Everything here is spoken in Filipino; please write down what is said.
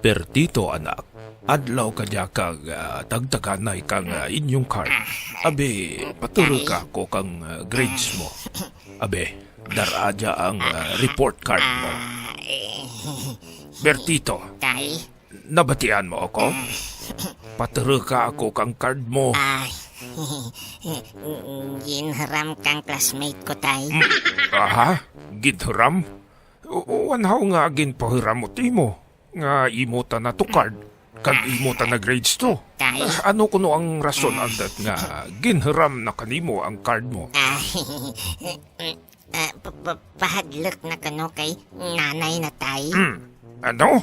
Pertito anak, adlaw ka diya kag tagtaganay kang inyong card. Abe, paturo ka ko kang grades mo. Abe, daraja ang report card mo. Bertito, Tay? nabatian mo ako? Paturo ka ako kang card mo. Ay, ginharam kang classmate ko, tay. Aha, gidhuram? Wanhaw nga ginpahiram mo timo. Nga imuta na to card. Kag imuta na grades to. Tay? Ano kuno ang rason andat nga ginhiram na kanimo ang card mo? Ay, pahadlok na kano kay nanay na tay. Ano?